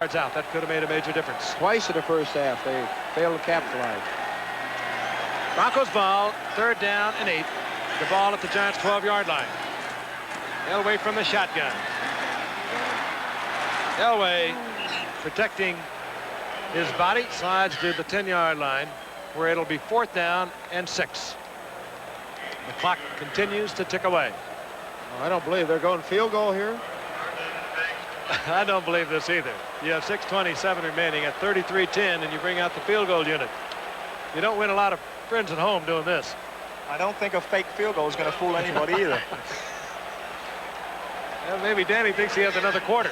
Yards out. That could have made a major difference. Twice in the first half, they failed to capitalize. Broncos ball, 3rd down and 8. The ball at the Giants' 12-yard line. Elway from the shotgun. Elway protecting his body, slides to the 10-yard line, where it'll be 4th down and 6. The clock continues to tick away. I don't believe they're going field goal here. I don't believe this either. You have 6:27 remaining at 33-10, and you bring out the field goal unit. You don't win a lot of friends at home doing this. I don't think a fake field goal is going to fool anybody either. Well, maybe Danny thinks he has another quarter.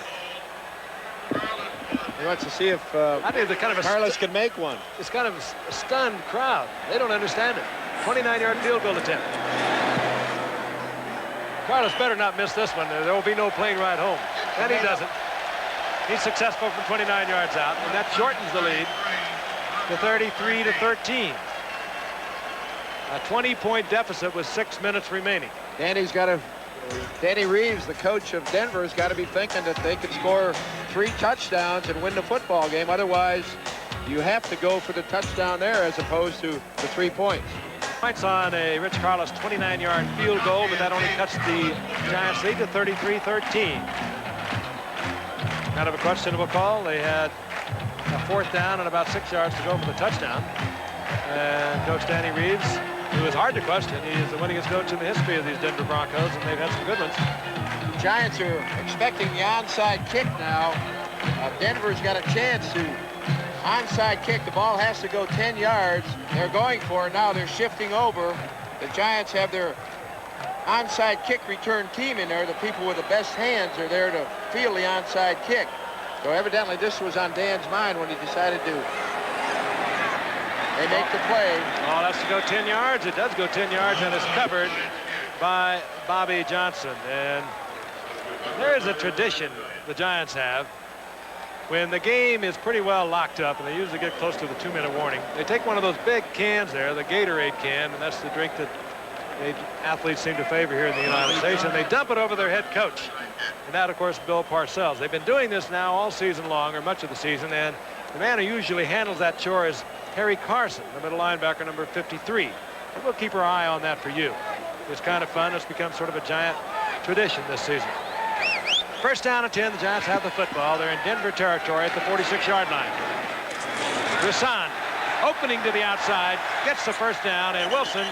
He wants to see if I think the kind of Carlos can make one. It's kind of a stunned crowd. They don't understand it. 29-yard field goal attempt. Carlos better not miss this one. There will be no plane ride home. And he doesn't. He's successful from 29 yards out, and that shortens the lead to 33-13. A 20-point deficit with 6 minutes remaining. Danny Reeves, the coach of Denver, has got to be thinking that they could score 3 touchdowns and win the football game. Otherwise, you have to go for the touchdown there as opposed to the 3 points. Points on a Rich Carlos 29-yard field goal, but that only cuts the Giants lead to 33-13. Kind of a questionable call. They had a 4th down and about 6 yards to go for the touchdown. And Coach Danny Reeves, who is hard to question, he is the winningest coach in the history of these Denver Broncos, and they've had some good ones. The Giants are expecting the onside kick now. Denver's got a chance to onside kick. The ball has to go 10 yards. They're going for it now. They're shifting over. The Giants have their onside kick return team in there. The people with the best hands are there to field the onside kick. So evidently this was on Dan's mind when he decided to make the play. Oh, that's to go 10 yards. It does go 10 yards, and it's covered by Bobby Johnson. And there's a tradition the Giants have. When the game is pretty well locked up, and they usually get close to the 2-minute warning, they take one of those big cans there, the Gatorade can, and that's the drink that athletes seem to favor here in the United States, and they dump it over their head coach. And that, of course, Bill Parcells. They've been doing this now all season long, or much of the season, and the man who usually handles that chore is Harry Carson, the middle linebacker, number 53. And we'll keep our eye on that for you. It's kind of fun. It's become sort of a Giant tradition this season. 1st down and 10. The Giants have the football. They're in Denver territory at the 46-yard line. Rasan opening to the outside, gets the 1st down, and Wilson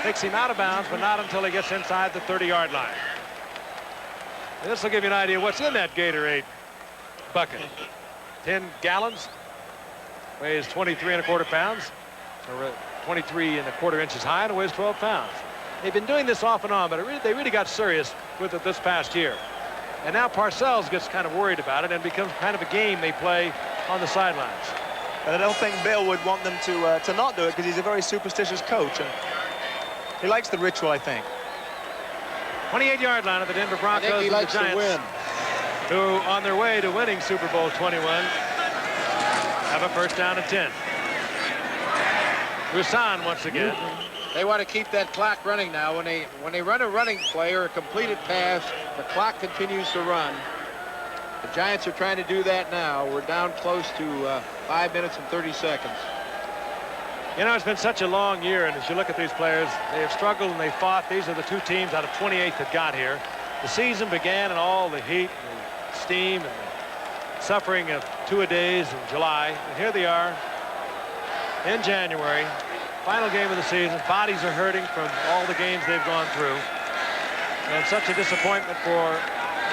takes him out of bounds, but not until he gets inside the 30-yard line. This will give you an idea what's in that Gatorade bucket. 10 gallons, weighs 23¼ pounds, or 23¼ inches high, and weighs 12 pounds. They've been doing this off and on, but they really got serious with it this past year. And now Parcells gets kind of worried about it and becomes kind of a game they play on the sidelines. And I don't think Bill would want them to not do it, because he's a very superstitious coach, and he likes the ritual, I think. 28-yard line of the Denver Broncos. I think he likes the Giants, to win. Who, on their way to winning Super Bowl 21, have a 1st down and 10. Rasan once again. They want to keep that clock running now. When they run a running play or a completed pass, the clock continues to run. The Giants are trying to do that now. We're down close to 5 minutes and 30 seconds. You know, it's been such a long year, and as you look at these players, they have struggled and they fought. These are the 2 teams out of 28 that got here. The season began in all the heat and the steam and the suffering of 2-a-days in July. And here they are in January. Final game of the season. Bodies are hurting from all the games they've gone through. And such a disappointment for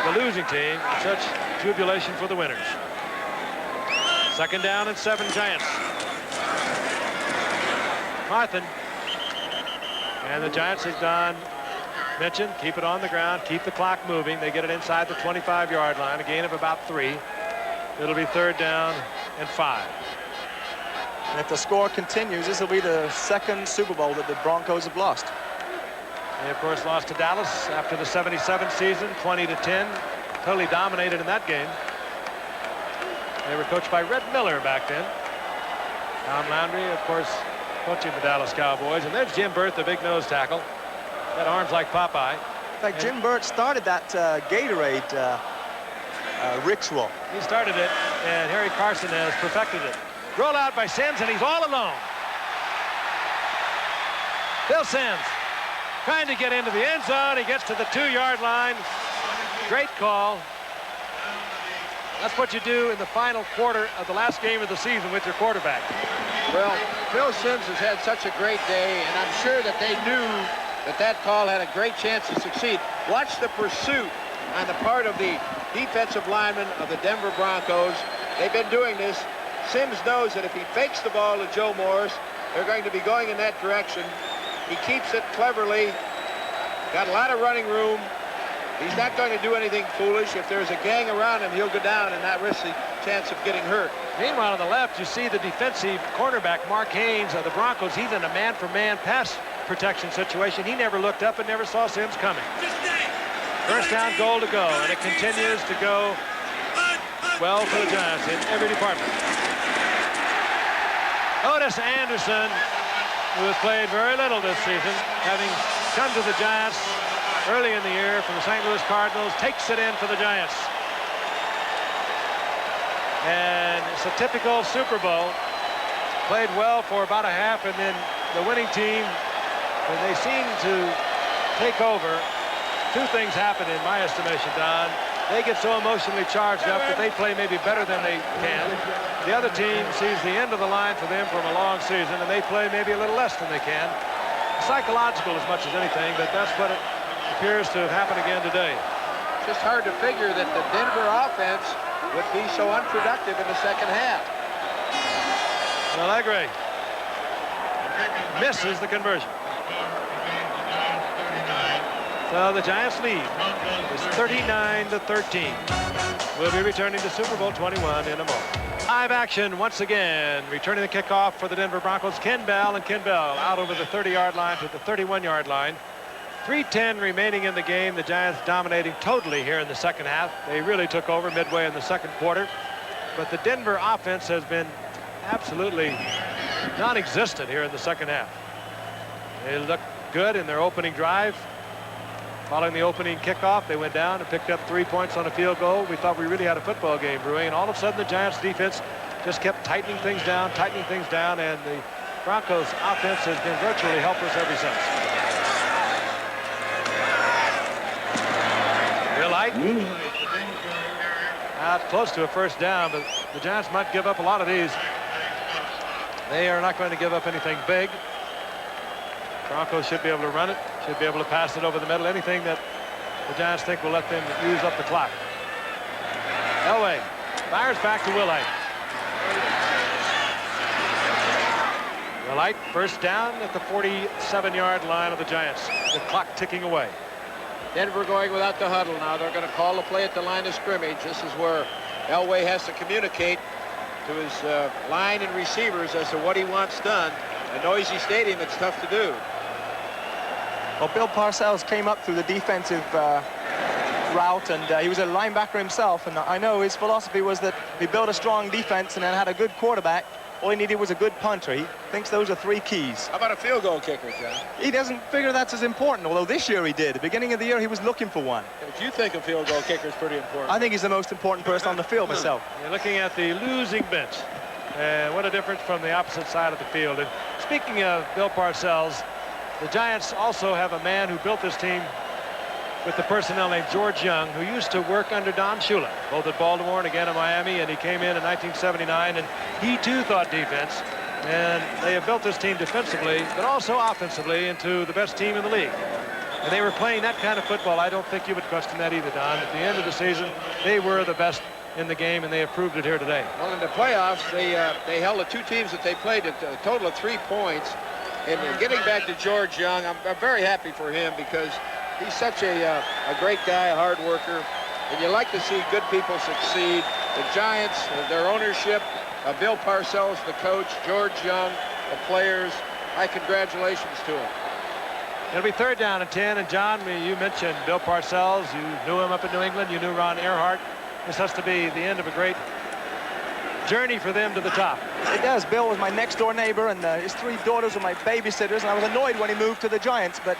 the losing team. Such jubilation for the winners. 2nd down and 7 Giants. Marthin. And the Giants, as Don mentioned, keep it on the ground, keep the clock moving. They get it inside the 25-yard line, a gain of about 3. It'll be 3rd down and 5. And if the score continues, this will be the 2nd Super Bowl that the Broncos have lost. They, of course, lost to Dallas after the 77 season, 20-10. Totally dominated in that game. They were coached by Red Miller back then. Tom Landry, of course, coaching the Dallas Cowboys. And there's Jim Burt, the big nose tackle. Got arms like Popeye. In fact, Jim Burt started that Gatorade ritual. He started it. and Harry Carson has perfected it. Roll out by Sims, and he's all alone. Bill Sims trying to get into the end zone. He gets to the 2-yard line. Great call. That's what you do in the final quarter of the last game of the season with your quarterback. Well, Phil Sims has had such a great day, and I'm sure that they knew that that call had a great chance to succeed. Watch the pursuit on the part of the defensive linemen of the Denver Broncos. They've been doing this. Sims knows that if he fakes the ball to Joe Morris, they're going to be going in that direction. He keeps it cleverly. Got a lot of running room. He's not going to do anything foolish. If there's a gang around him, he'll go down and not risk the chance of getting hurt. Meanwhile, on the left, you see the defensive cornerback, Mark Haynes of the Broncos. He's in a man-for-man pass protection situation. He never looked up and never saw Sims coming. First down, goal to go, and it continues to go well for the Giants in every department. Otis Anderson, who has played very little this season, having come to the Giants early in the year from the St. Louis Cardinals, takes it in for the Giants. And it's a typical Super Bowl. Played well for about a half, and then the winning team, when they seem to take over, two things happen in my estimation, Don. They get so emotionally charged up that they play maybe better than they can. The other team sees the end of the line for them from a long season, and they play maybe a little less than they can. Psychological as much as anything, but that's what it appears to have happened again today. Just hard to figure that the Denver offense would be so unproductive in the second half. Allegre misses the conversion. So the Giants lead is 39-13. We'll be returning to Super Bowl 21 in a moment. Live action once again. Returning the kickoff for the Denver Broncos, Ken Bell, and Ken Bell out over the 30-yard line to the 31-yard line. 3:10 remaining in the game. The Giants dominating totally here in the second half. They really took over midway in the second quarter. But the Denver offense has been absolutely non-existent here in the second half. They looked good in their opening drive. Following the opening kickoff, they went down and picked up 3 points on a field goal. We thought we really had a football game brewing, and all of a sudden the Giants defense just kept tightening things down, and the Broncos offense has been virtually helpless ever since. Real light. Out close to a first down, but the Giants might give up a lot of these. They are not going to give up anything big. Broncos should be able to run it, should be able to pass it over the middle, anything that the Giants think will let them use up the clock. Elway fires back to Wilhite. Wilhite first down at the 47-yard line of the Giants. The clock ticking away. Denver going without the huddle now. They're going to call the play at the line of scrimmage. This is where Elway has to communicate to his line and receivers as to what he wants done. A noisy stadium, it's tough to do. Well, Bill Parcells came up through the defensive route, and he was a linebacker himself, and I know his philosophy was that he built a strong defense and then had a good quarterback. All he needed was a good punter. He thinks those are three keys. How about a field goal kicker, John? He doesn't figure that's as important, although this year he did. At the beginning of the year, he was looking for one. But you think a field goal kicker is pretty important. I think he's the most important person on the field myself. You're looking at the losing bench. And what a difference from the opposite side of the field. And speaking of Bill Parcells, the Giants also have a man who built this team with the personnel named George Young, who used to work under Don Shula, both at Baltimore and again in Miami, and he came in 1979, and he too thought defense. And they have built this team defensively, but also offensively into the best team in the league. And they were playing that kind of football. I don't think you would question that either, Don. At the end of the season, they were the best in the game, and they have proved it here today. Well, in the playoffs, they held the two teams that they played at a total of 3 points. And getting back to George Young, I'm very happy for him because he's such a great guy, a hard worker, and you like to see good people succeed. The Giants, their ownership, Bill Parcells, the coach, George Young, the players, my congratulations to him. It'll be 3rd down and 10, and John, you mentioned Bill Parcells. You knew him up in New England. You knew Ron Earhart. This has to be the end of a great journey for them to the top. It does. Bill was my next-door neighbor, and his 3 daughters were my babysitters, and I was annoyed when he moved to the Giants, but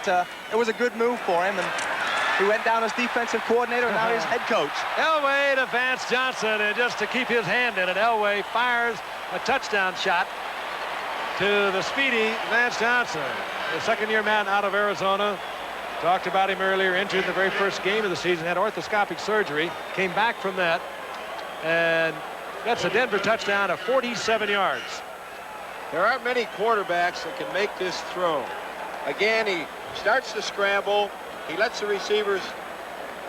it was a good move for him, and He went down as defensive coordinator, and now he's head coach. Elway to Vance Johnson, and just to keep his hand in it, Elway fires a touchdown shot to the speedy Vance Johnson, the second-year man out of Arizona. Talked about him earlier, injured in the very first game of the season, had orthoscopic surgery, came back from that, and gets a Denver touchdown of 47 yards. There aren't many quarterbacks that can make this throw. Again, he starts to scramble. He lets the receivers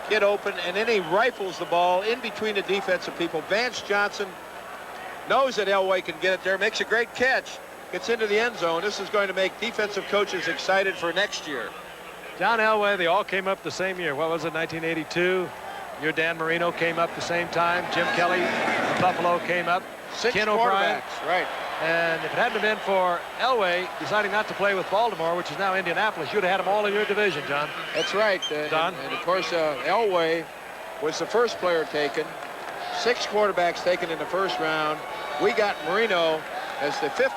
get open, and then he rifles the ball in between the defensive people. Vance Johnson knows that Elway can get it there, makes a great catch, gets into the end zone. This is going to make defensive coaches excited for next year. John Elway, they all came up the same year. What was it, 1982? Your Dan Marino came up the same time. Jim Kelly of Buffalo came up. 6 Ken O'Brien. quarterbacks, right. And if it hadn't been for Elway deciding not to play with Baltimore, which is now Indianapolis, you'd have had them all in your division, John. That's right. Don? And of course, Elway was the first player taken. 6 quarterbacks taken in the first round. We got Marino as the 5th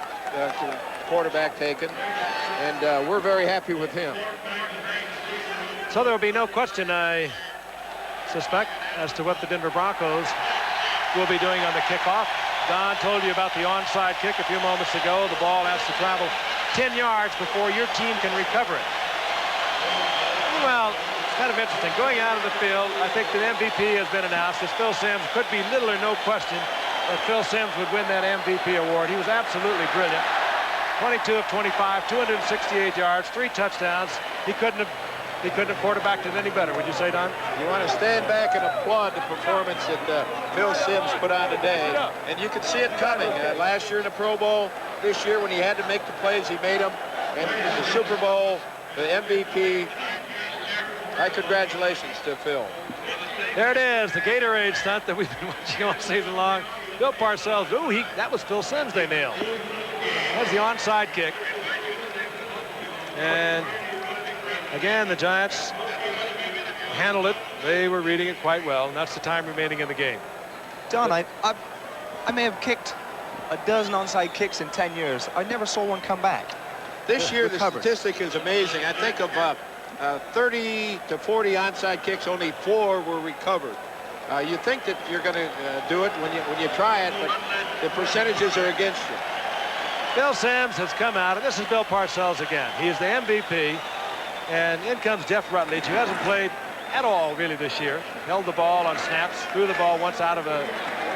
quarterback taken, and we're very happy with him. So there will be no question, I suspect, as to what the Denver Broncos will be doing on the kickoff. Don told you about the onside kick a few moments ago. The ball has to travel 10 yards before your team can recover it. Well, it's kind of interesting. Going out of the field, I think the MVP has been announced as Phil Simms. Could be little or no question that Phil Simms would win that MVP award. He was absolutely brilliant. 22 of 25, 268 yards, 3 touchdowns. He couldn't have quarterbacked it any better, would you say, Don? You want to stand back and applaud the performance that Phil Simms put on today, and you can see it coming. Last year in the Pro Bowl, this year when he had to make the plays, he made them, and in the Super Bowl, the MVP. My congratulations to Phil. There it is, the Gatorade stunt that we've been watching all season long. Bill Parcells, that was Phil Simms they nailed. That's the onside kick. And again, the Giants handled it. They were reading it quite well, and that's the time remaining in the game. Don, I may have kicked a dozen onside kicks in 10 years. I never saw one come back. This year, the recovered. statistic is amazing. I think of 30 to 40 onside kicks, only 4 were recovered. You think that you're going to do it when you try it, but the percentages are against you. Bill Simms has come out, and this is Bill Parcells again. He is the MVP. And in comes Jeff Rutledge, who hasn't played at all really this year. Held the ball on snaps, threw the ball once out of a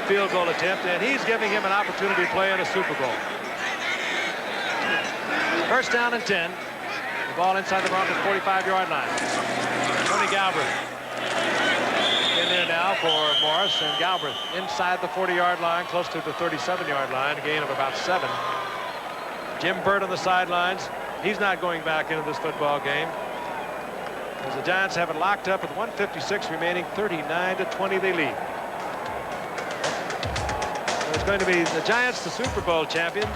field goal attempt, and he's giving him an opportunity to play in a Super Bowl. First down and 10. The ball inside the Broncos' 45-yard line. Tony Galbraith in there now for Morris, and Galbraith inside the 40-yard line, close to the 37-yard line, a gain of about 7. Jim Burt on the sidelines. He's not going back into this football game, as the Giants have it locked up with 1:56 remaining. 39-20 they lead. So it's going to be the Giants, the Super Bowl champions.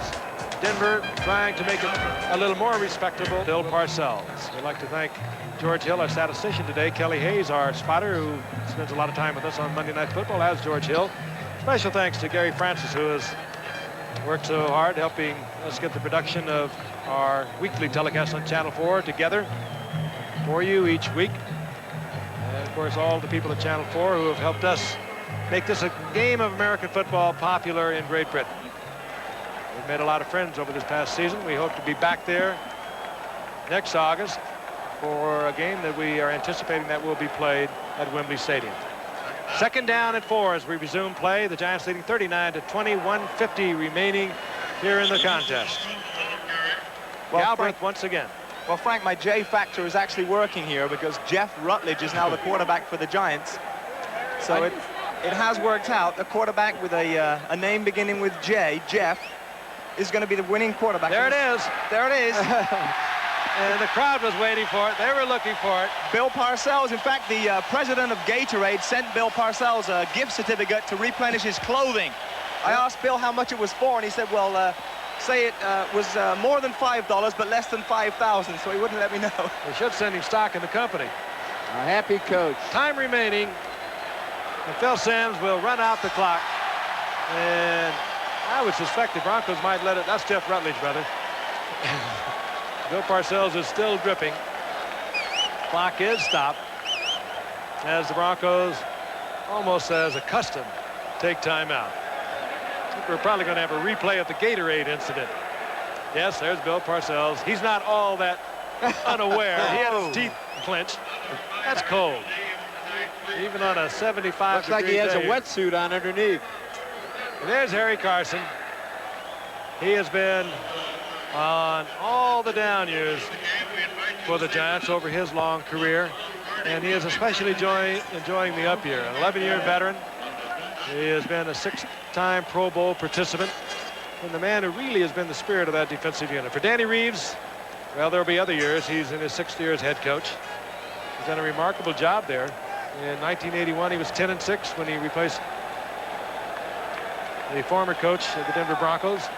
Denver trying to make it a little more respectable. Bill Parcells. We'd like to thank George Hill, our statistician today. Kelly Hayes, our spotter, who spends a lot of time with us on Monday Night Football, as George Hill. Special thanks to Gary Francis, who has worked so hard helping us get the production of our weekly telecast on Channel 4 together for you each week. And of course, all the people at Channel 4 who have helped us make this a game of American football popular in Great Britain. We've made a lot of friends over this past season. We hope to be back there next August for a game that we are anticipating that will be played at Wembley Stadium. Second down and 4 as we resume play. The Giants leading 39-20, 1:50 remaining here in the contest. Well, Galbraith Frank, once again. Well, Frank, my J factor is actually working here because Jeff Rutledge is now the quarterback for the Giants. So it has worked out. The quarterback with a name beginning with J, Jeff, is going to be the winning quarterback. There it is. There it is. And the crowd was waiting for it. They were looking for it. Bill Parcells, in fact, the president of Gatorade sent Bill Parcells a gift certificate to replenish his clothing. I asked Bill how much it was for, and he said, well, say it was more than $5, but less than 5,000, so he wouldn't let me know. They should send him stock in the company. A happy coach. Time remaining. And Phil Simms will run out the clock. And I would suspect the Broncos might let it. That's Jeff Rutledge, brother. Bill Parcells is still gripping. Clock is stopped. as the Broncos, almost as a custom, take timeout. I think we're probably going to have a replay of the Gatorade incident. Yes, there's Bill Parcells. He's not all that unaware. He had his teeth clenched. That's cold. Even on a 75 Looks like he has a wetsuit on underneath. And there's Harry Carson. He has been on all the down years for the Giants over his long career, and he is especially enjoying the up year. An 11-year veteran. He has been a 6-time Pro Bowl participant, and the man who really has been the spirit of that defensive unit. For Danny Reeves, well, there'll be other years. He's in his 6th year as head coach. He's done a remarkable job there. In 1981, he was 10-6 when he replaced the former coach of the Denver Broncos.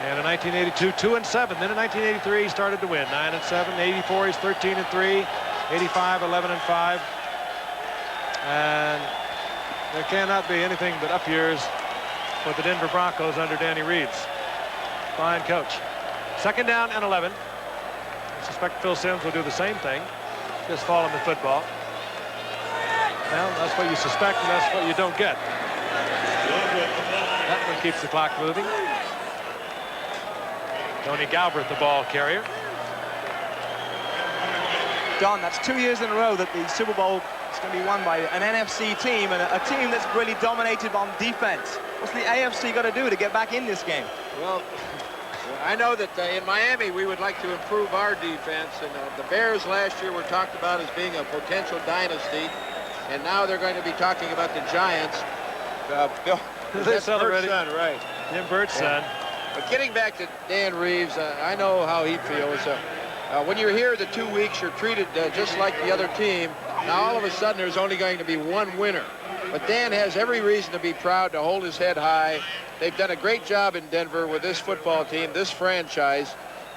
And in 1982, 2-7. Then in 1983, he started to win, 9-7. 84, he's 13-3. 85, 11-5. And there cannot be anything but up years for the Denver Broncos under Danny Reeves. Fine coach. 2nd down and 11. I suspect Phil Simms will do the same thing. Just fall him the football. Well, that's what you suspect, and that's what you don't get. That one keeps the clock moving. Tony Galbraith, the ball carrier. Don, that's 2 years in a row that the Super Bowl is going to be won by an NFC team, and a team that's really dominated on defense. What's the AFC got to do to get back in this game? Well, I know that in Miami we would like to improve our defense, and the Bears last year were talked about as being a potential dynasty, and now they're going to be talking about the Giants. Bill, that's Bert's son, right? Jim Bert's son. But getting back to Dan Reeves, I know how he feels. When you're here the 2 weeks, you're treated just like the other team. Now all of a sudden there's only going to be one winner. But Dan has every reason to be proud, to hold his head high. They've done a great job in Denver with this football team, this franchise,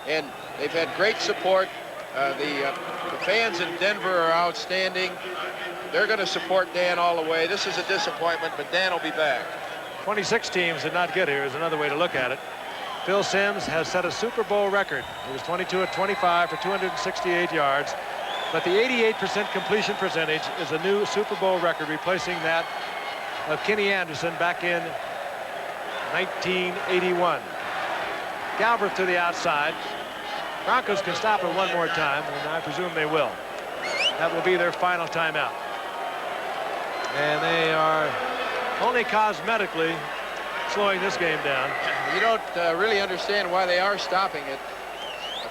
and they've had great support. The fans in Denver are outstanding. They're going to support Dan all the way. This is a disappointment, but Dan will be back. 26 teams did not get here is another way to look at it. Phil Simms has set a Super Bowl record. He was 22 of 25 for 268 yards. But the 88% completion percentage is a new Super Bowl record, replacing that of Kenny Anderson back in 1981. Galbraith to the outside. Broncos can stop it one more time, and I presume they will. That will be their final timeout. And they are only cosmetically slowing this game down. You don't really understand why they are stopping it,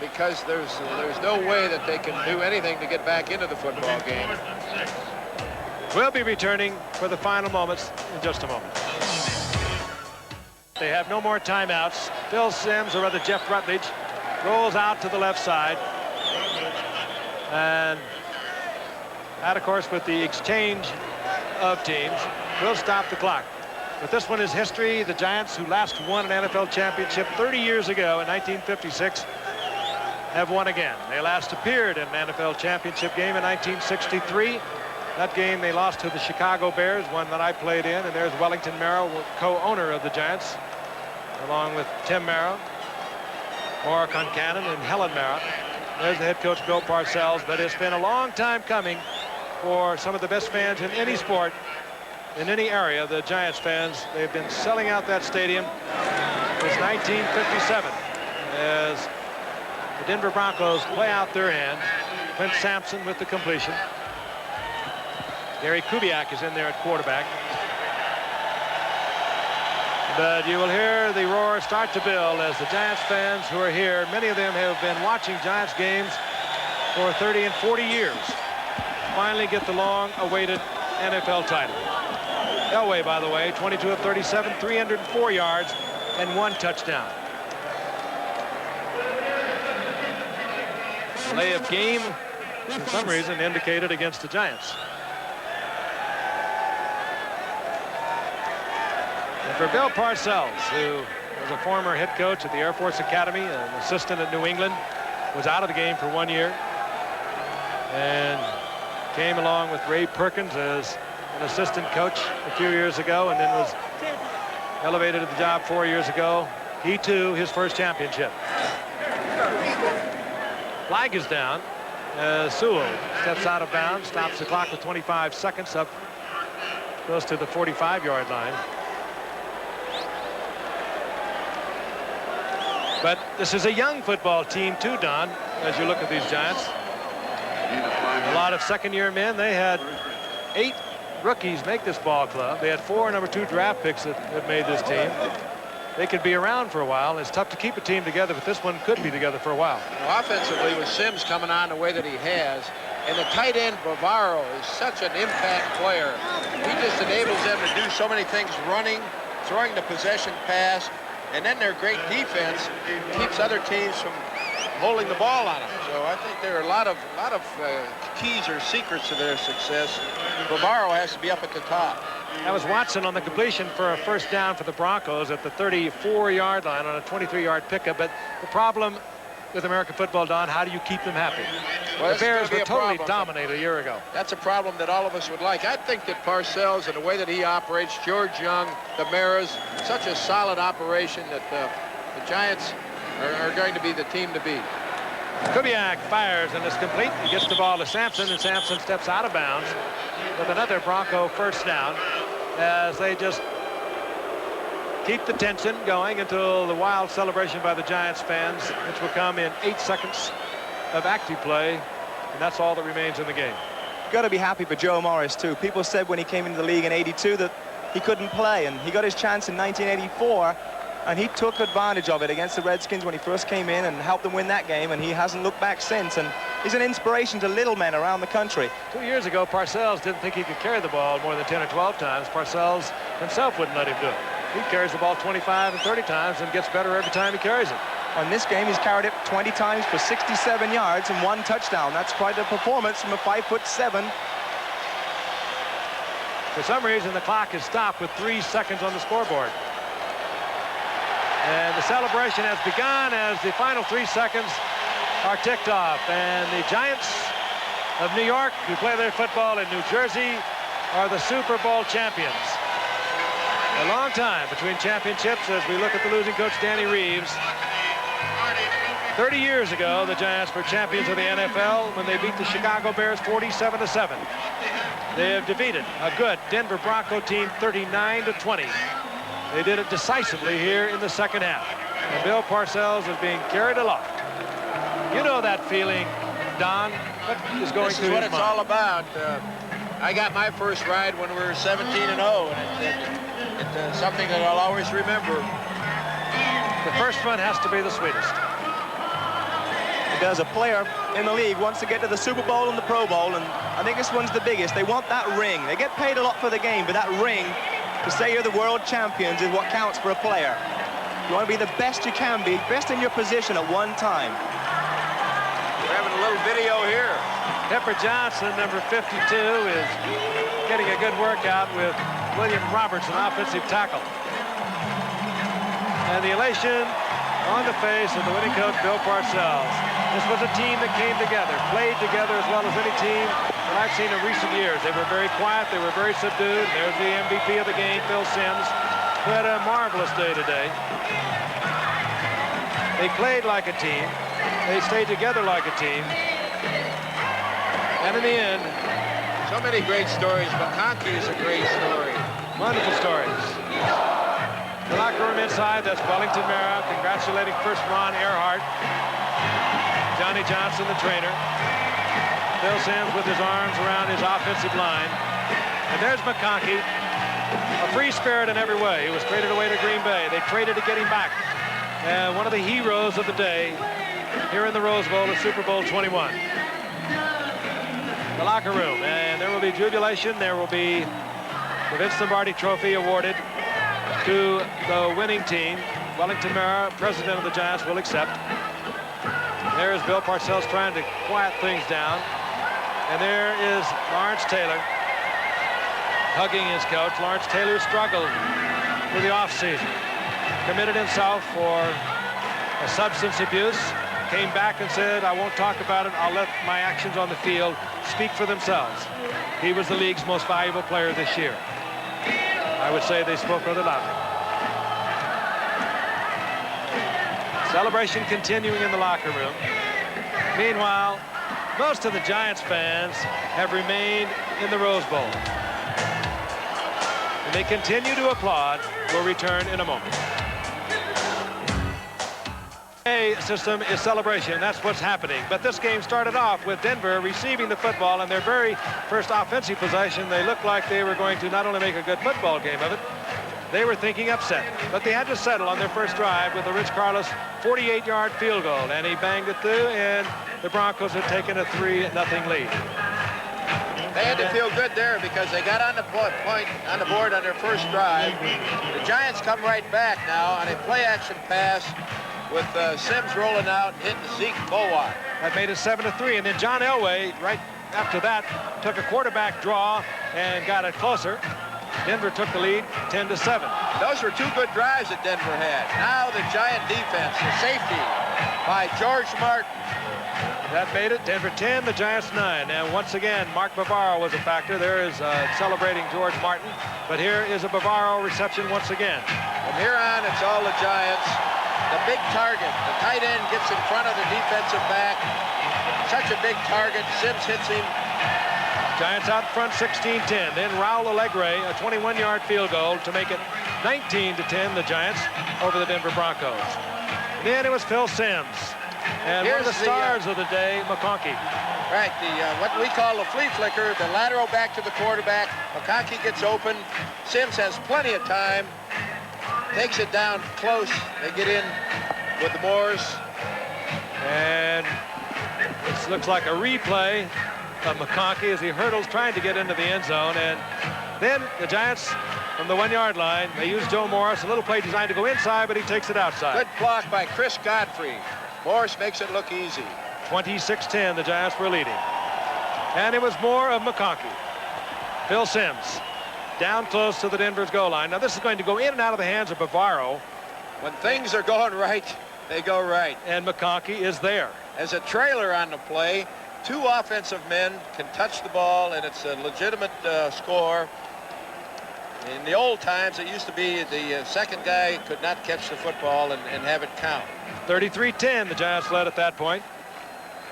because there's no way that they can do anything to get back into the football game. We'll be returning for the final moments in just a moment. They have no more timeouts. Phil Simms, or rather Jeff Rutledge, rolls out to the left side. And that, of course, with the exchange of teams, will stop the clock. But this one is history. The Giants, who last won an NFL championship 30 years ago in 1956, have won again. They last appeared in an NFL championship game in 1963. That game they lost to the Chicago Bears, one that I played in, and there's Wellington Merrill, co-owner of the Giants, along with Tim Merrill, Maura Concannon, and Helen Merrill. There's the head coach, Bill Parcells. But it's been a long time coming for some of the best fans in any sport, in any area. The Giants fans, they've been selling out that stadium since 1957 as the Denver Broncos play out their hand. Clint Sampson with the completion. Gary Kubiak is in there at quarterback. But you will hear the roar start to build as the Giants fans who are here, many of them have been watching Giants games for 30 and 40 years, finally get the long-awaited NFL title. Elway, by the way, 22 of 37, 304 yards, and 1 touchdown. Delay of game, for some reason, indicated against the Giants. And for Bill Parcells, who was a former head coach at the Air Force Academy, an assistant at New England, was out of the game for 1 year, and came along with Ray Perkins as an assistant coach a few years ago, and then was elevated to the job 4 years ago. He, too, his first championship. Flag is down as Sewell steps out of bounds, stops the clock with 25 seconds up close to the 45-yard line. But this is a young football team too, Don, as you look at these Giants. A lot of second-year men. They had 8 rookies make this ball club. They had 4 number 2 draft picks that made this team. They could be around for a while. It's tough to keep a team together, but this one could be together for a while. Well, offensively, with Sims coming on the way that he has, and the tight end Bavaro is such an impact player. He just enables them to do so many things, running, throwing the possession pass, and then their great defense keeps other teams from holding the ball on them. So I think there are a lot of keys or secrets to their success. Bavaro has to be up at the top. That was Watson on the completion for a first down for the Broncos at the 34-yard line on a 23-yard pickup. But the problem with American football, Don, how do you keep them happy? Well, the Bears were totally dominated a year ago. That's a problem that all of us would like. I think that Parcells and the way that he operates, George Young, the Maras, such a solid operation that the Giants are going to be the team to beat. Kubiak fires and is complete. He gets the ball to Sampson, and Sampson steps out of bounds with another Bronco first down as they just keep the tension going until the wild celebration by the Giants fans, which will come in 8 seconds of active play, and that's all that remains in the game. Got to be happy for Joe Morris too. People said when he came into the league in '82 that he couldn't play, and he got his chance in 1984, and he took advantage of it against the Redskins when he first came in and helped them win that game, and he hasn't looked back since, and he's an inspiration to little men around the country. 2 years ago, Parcells didn't think he could carry the ball more than 10 or 12 times. Parcells himself wouldn't let him do it. He carries the ball 25 and 30 times and gets better every time he carries it. On this game, he's carried it 20 times for 67 yards and 1 touchdown. That's quite a performance from a 5'7". For some reason, the clock is stopped with 3 seconds on the scoreboard. And the celebration has begun as the final 3 seconds are ticked off. And the Giants of New York, who play their football in New Jersey, are the Super Bowl champions. A long time between championships as we look at the losing coach, Danny Reeves. 30 years ago, the Giants were champions of the NFL when they beat the Chicago Bears 47-7. They have defeated a good Denver Bronco team 39-20. They did it decisively here in the second half. And Bill Parcells is being carried aloft. You know that feeling, Don. What is going through his mind? This is what it's all about. I got my first ride when we were 17-0, and it's something that I'll always remember. The first one has to be the sweetest. There's a player in the league wants to get to the Super Bowl and the Pro Bowl, and I think this one's the biggest. They want that ring. They get paid a lot for the game, but that ring, to say you're the world champions, is what counts for a player. You want to be the best you can be, best in your position at one time. We're having a little video here. Pepper Johnson, number 52, is getting a good workout with William Roberts, an offensive tackle. And the elation on the face of the winning coach, Bill Parcells. This was a team that came together, played together as well as any team that I've seen in recent years. They were very quiet, they were very subdued. There's the MVP of the game, Phil Sims, who had a marvelous day today. They played like a team. They stayed together like a team. And in the end, so many great stories. McConkey is a great story. Wonderful stories. The locker room inside, that's Wellington Mara congratulating first Ron Earhart. Johnny Johnson, the trainer. Phil Sims with his arms around his offensive line. And there's McConkey, a free spirit in every way. He was traded away to Green Bay. They traded to get him back. And one of the heroes of the day here in the Rose Bowl at Super Bowl 21. The locker room, and there will be jubilation. There will be the Vince Lombardi Trophy awarded to the winning team. Wellington Mara, president of the Giants, will accept. There's Bill Parcells trying to quiet things down. And there is Lawrence Taylor hugging his coach. Lawrence Taylor struggled with the offseason. Committed himself for a substance abuse. Came back and said, I won't talk about it. I'll let my actions on the field speak for themselves. He was the league's most valuable player this year. I would say they spoke rather loudly. Celebration continuing in the locker room. Meanwhile, Most of the Giants fans have remained in the Rose Bowl. And they continue to applaud. We'll return in a moment. A system is celebration. That's what's happening. But this game started off with Denver receiving the football, and their very first offensive possession, they looked like they were going to not only make a good football game of it, they were thinking upset. But they had to settle on their first drive with a Rich Carlos 48-yard field goal, and he banged it through, and the Broncos had taken a 3-0 lead. They had to feel good there because they got on the board on their first drive. The Giants come right back now on a play-action pass with Sims rolling out and hitting Zeke Mowat. That made it 7-3, and then John Elway, right after that, took a quarterback draw and got it closer. Denver took the lead 10-7. Those were two good drives that Denver had. Now the Giant defense, the safety by George Martin. That made it Denver 10, the Giants 9. And once again, Mark Bavaro was a factor. There is celebrating George Martin, but here is a Bavaro reception once again. From here on, it's all the Giants. The big target, the tight end gets in front of the defensive back. Such a big target. Sims hits him. Giants out front 16-10. Then Raul Alegre, a 21-yard field goal to make it 19-10, the Giants over the Denver Broncos. Then it was Phil Sims. And here's one of the stars of the day, McConkey. Right, what we call the flea flicker, the lateral back to the quarterback. McConkey gets open. Sims has plenty of time. Takes it down close. They get in with the Moors. And this looks like a replay of McConkey as he hurdles trying to get into the end zone. And then the Giants from the 1-yard line, they use Joe Morris. A little play designed to go inside, but he takes it outside. Good block by Chris Godfrey. Morris makes it look easy. 26-10, the Giants were leading. And it was more of McConkey. Phil Sims down close to the Denver's goal line. Now this is going to go in and out of the hands of Bavaro. When things are going right, they go right. And McConkey is there. As a trailer on the play, two offensive men can touch the ball, and it's a legitimate score. In the old times, it used to be the second guy could not catch the football and have it count. 33-10, the Giants led at that point.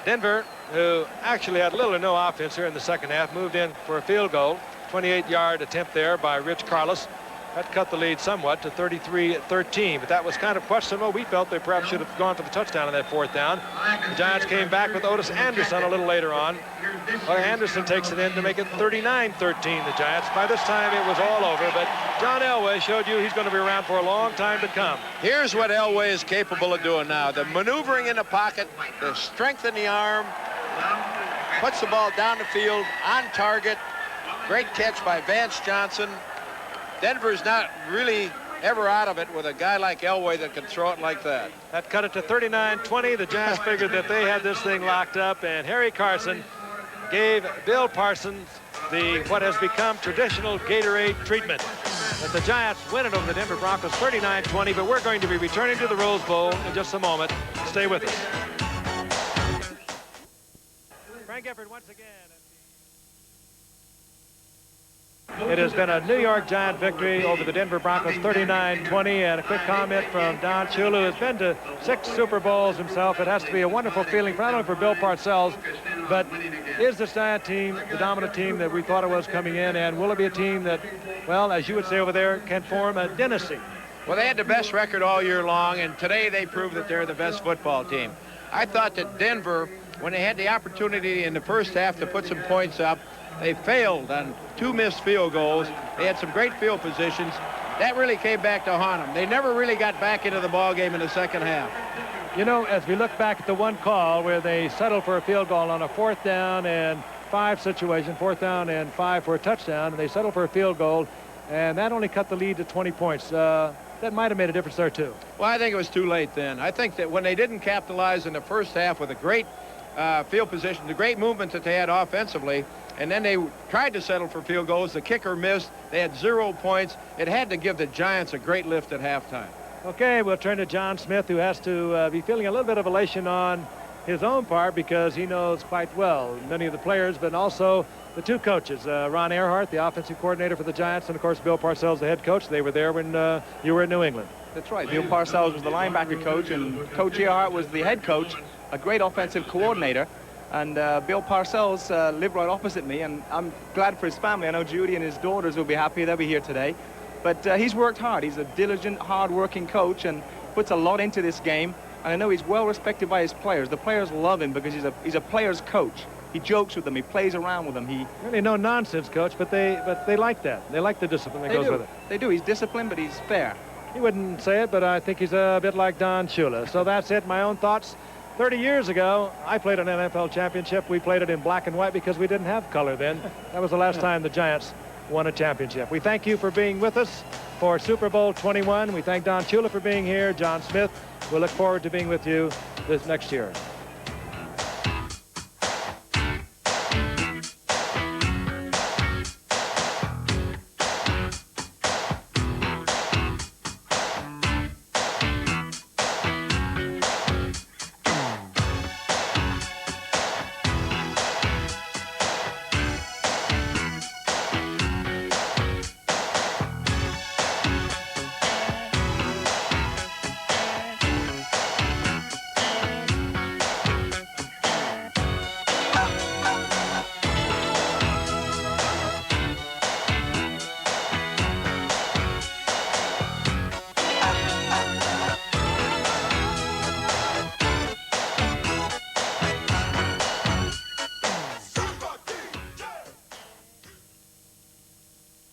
Denver, who actually had little or no offense here in the second half, moved in for a field goal. 28-yard attempt there by Rich Carlos. That cut the lead somewhat to 33-13, but that was kind of questionable. We felt they perhaps should have gone for the touchdown on that fourth down. The Giants came back with Otis Anderson a little later on. Anderson takes it in to make it 39-13, the Giants. By this time, it was all over, but John Elway showed you he's going to be around for a long time to come. Here's what Elway is capable of doing now. The maneuvering in the pocket, the strength in the arm, puts the ball down the field, on target. Great catch by Vance Johnson. Denver's not really ever out of it with a guy like Elway that can throw it like that. That cut it to 39-20. The Giants figured that they had this thing locked up, and Harry Carson gave Bill Parsons what has become traditional Gatorade treatment. But the Giants win it over the Denver Broncos 39-20, but we're going to be returning to the Rose Bowl in just a moment. Stay with us. Frank Gifford once again. It has been a New York Giant victory over the Denver Broncos 39-20, and a quick comment from Don Shula, who has been to 6 Super Bowls himself. It has to be a wonderful feeling, not only for Bill Parcells, but is this Giant team the dominant team that we thought it was coming in, and will it be a team that, well, as you would say over there, can form a dynasty? Well, they had the best record all year long, and today they proved that they're the best football team. I thought that Denver, when they had the opportunity in the first half to put some points up, they failed on 2 missed field goals. They had some great field positions. That really came back to haunt them. They never really got back into the ball game in the second half. You know, as we look back at the one call where they settled for a field goal on a 4th down and 5 situation, 4th down and 5 for a touchdown, and they settled for a field goal, and that only cut the lead to 20 points. That might have made a difference there, too. Well, I think it was too late then. I think that when they didn't capitalize in the first half with a great field position, the great movement that they had offensively, and then they tried to settle for field goals. The kicker missed. They had 0 points. It had to give the Giants a great lift at halftime. Okay, we'll turn to John Smith, who has to be feeling a little bit of elation on his own part because he knows quite well many of the players, but also the 2 coaches, Ron Earhart, the offensive coordinator for the Giants, and, of course, Bill Parcells, the head coach. They were there when you were in New England. That's right. Bill Parcells was the linebacker coach, and Coach Earhart was the head coach, a great offensive coordinator. And Bill Parcells lived right opposite me, and I'm glad for his family. I know Judy and his daughters will be happy. They'll be here today. But he's worked hard. He's a diligent, hard-working coach and puts a lot into this game. And I know he's well respected by his players. The players love him because he's a player's coach. He jokes with them. He plays around with them. He really no nonsense coach, but they like that. They like the discipline that goes with it. They do. He's disciplined, but he's fair. He wouldn't say it, but I think he's a bit like Don Shula. So that's it. My own thoughts. 30 years ago, I played an NFL championship. We played it in black and white because we didn't have color then. That was the last time the Giants won a championship. We thank you for being with us for Super Bowl 21. We thank Don Shula for being here. John Smith. We'll look forward to being with you this next year.